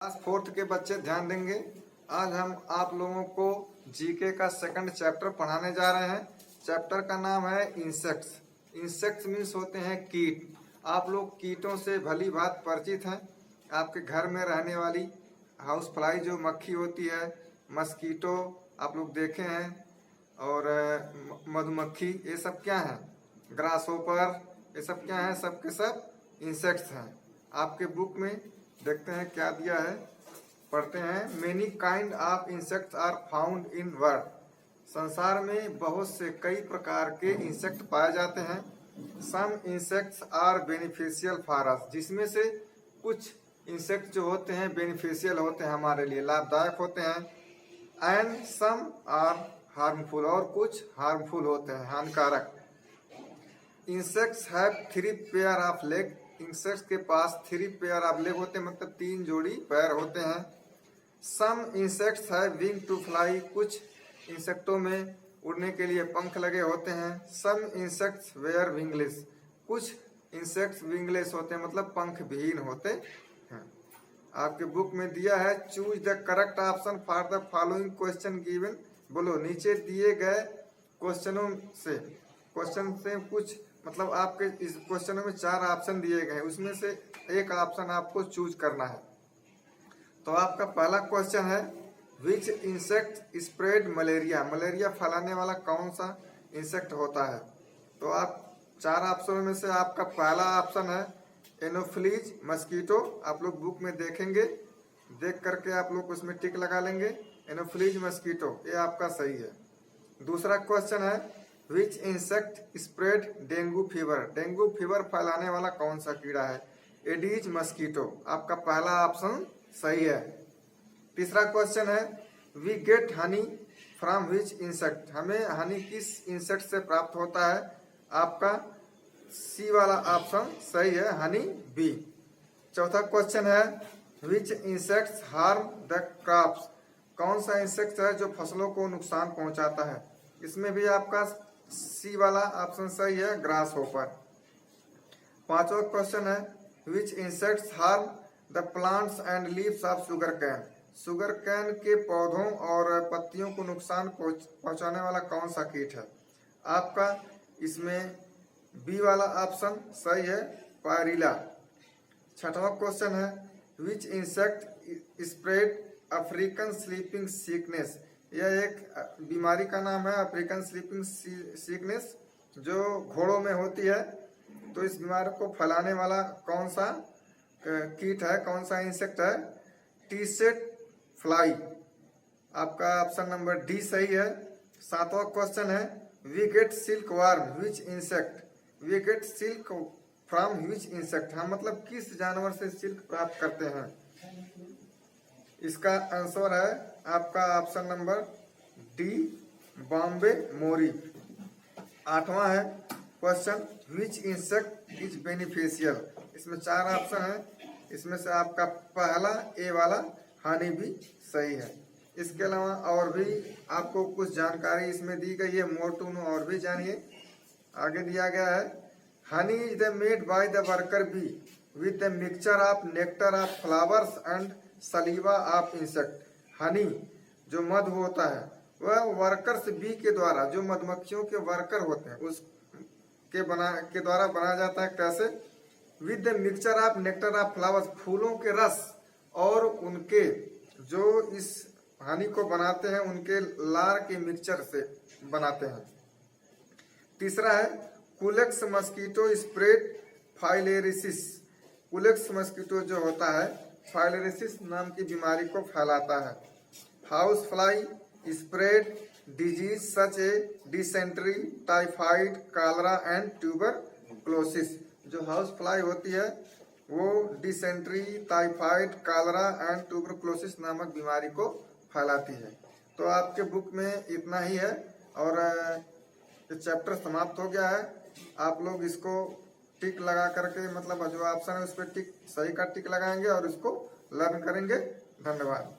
Class 4th के बच्चे ध्यान देंगे। आज हम आप लोगों को जीके का सेकंड चैप्टर पढ़ाने जा रहे हैं। चैप्टर का नाम है इंसेक्ट्स। इंसेक्ट्स मीन्स होते हैं कीट। आप लोग कीटों से भली बात परिचित हैं। आपके घर में रहने वाली हाउस फ्लाई जो मक्खी होती है, मस्कीटो आप लोग देखे हैं, और मधुमक्खी, ये सब क्या है? ग्रासहोपर, ये सब क्या है? सब के सब इंसेक्ट्स हैं। आपके बुक में देखते हैं क्या दिया है, पढ़ते हैं। Many kind of insects are found in world. संसार में बहुत से कई प्रकार के इंसेक्ट पाए जाते हैं। Some insects are beneficial for us, जिसमें से कुछ इंसेक्ट जो होते हैं बेनिफिशियल होते हैं, हमारे लिए लाभदायक होते हैं। एंड सम आर हार्मफुल, और कुछ हार्मफुल होते हैं, हानिकारक। Insects have 3 pair of leg. Insects के पास 3 पेयर ऑफ लेग होते हैं, मतलब 3 जोड़ी पैर होते हैं। Some insects have wing to fly. कुछ इंसेक्टों में उड़ने के लिए पंख लगे होते हैं। Some insects were wingless. कुछ इंसेक्ट्स विंगलेस होते हैं, मतलब पंख विहीन होते हैं। आपके बुक में दिया है, choose the correct option for the following question given. बोलो, नीचे दिए गए क्वेश्चन से कुछ, मतलब आपके इस क्वेश्चनों में 4 ऑप्शन दिए गए हैं, उसमें से एक ऑप्शन आपको चूज करना है। तो आपका पहला क्वेश्चन है, which insect spread malaria. Malaria फैलाने वाला कौन सा इंसेक्ट होता है? तो आप 4 ऑप्शनों में से आपका पहला ऑप्शन है एनोफ्लीज मस्कीटो। आप लोग बुक में देखेंगे, देख करके आप लोग उसमें टिक लगा लेंगे। एनोफ्लीज मस्कीटो, ये आपका सही है। दूसरा क्वेश्चन है, which insect spread dengue fever. Dengue fever फैलाने वाला कौन सा कीड़ा है? Aedes mosquito. आपका पहला ऑप्शन सही है। तीसरा क्वेश्चन है, we get honey from which insect. हमें हनी किस इंसेक्ट से प्राप्त होता है? आपका सी वाला ऑप्शन सही है, हनी बी। चौथा क्वेश्चन है, which insects harm the crops. कौन सा इंसेक्ट है जो फसलों को नुकसान पहुंचाता है? इसमें भी आपका सी वाला ऑप्शन सही है, ग्रास होपर। पांचवा क्वेश्चन है, which insects harm the plants and leaves of sugarcane. Sugarcane के पौधों और पत्तियों को नुकसान पहुंचाने वाला कौन सा कीट है? आपका इसमें बी वाला ऑप्शन सही है, पायरिला। छठवां क्वेश्चन है, which insect spread African sleeping sickness. यह एक बीमारी का नाम है, अफ्रीकन स्लीपिंग सिकनेस, जो घोड़ों में होती है। तो इस बीमारी को फैलाने वाला कौन सा कीट है, कौन सा इंसेक्ट है? Tsetse fly. आपका ऑप्शन नंबर डी सही है। सातवां क्वेश्चन है, we get silk worm which insect. We get silk from which insect. हम मतलब किस जानवर से सिल्क प्राप्त करते हैं? इसका आंसर है आपका ऑप्शन नंबर डी, बॉम्बे मोरी। आठवां है question, which insect is beneficial. इसमें 4 ऑप्शन है, इसमें से आपका पहला ए वाला हनी भी सही है। इसके अलावा और भी आपको कुछ जानकारी इसमें दी गई है, मोर टू नो और भी जानिए। आगे दिया गया है, honey is the made by the worker be with the mixture of nectar of flowers and सलीवा of insect. Honey जो मधु होता है वह वर्कर्स बी के द्वारा, जो मधुमक्खियों के वर्कर होते हैं उसके द्वारा बनाया जाता है। कैसे? With the mixture of nectar of flowers, फूलों के रस और उनके जो इस हनी को बनाते हैं उनके लार के मिक्सचर से बनाते हैं। तीसरा है, कुलेक्स मस्कीटो स्प्रेड फाइलेरिसिस। कुलेक्स मस्कीटो जो होता है फाइलेरिसिस नाम की बीमारी को फैलाता है। House fly spread disease such A dysentery, typhoid, cholera and tuberculosis. जो हाउस फ्लाई होती है वो dysentery, typhoid, cholera and tuberculosis नामक बीमारी को फैलाती है। तो आपके बुक में इतना ही है और ये चैप्टर समाप्त हो गया है। आप लोग इसको टिक लगा करके, मतलब जो ऑप्शन है उस पर टिक, सही का टिक लगाएंगे और इसको लर्न करेंगे। धन्यवाद।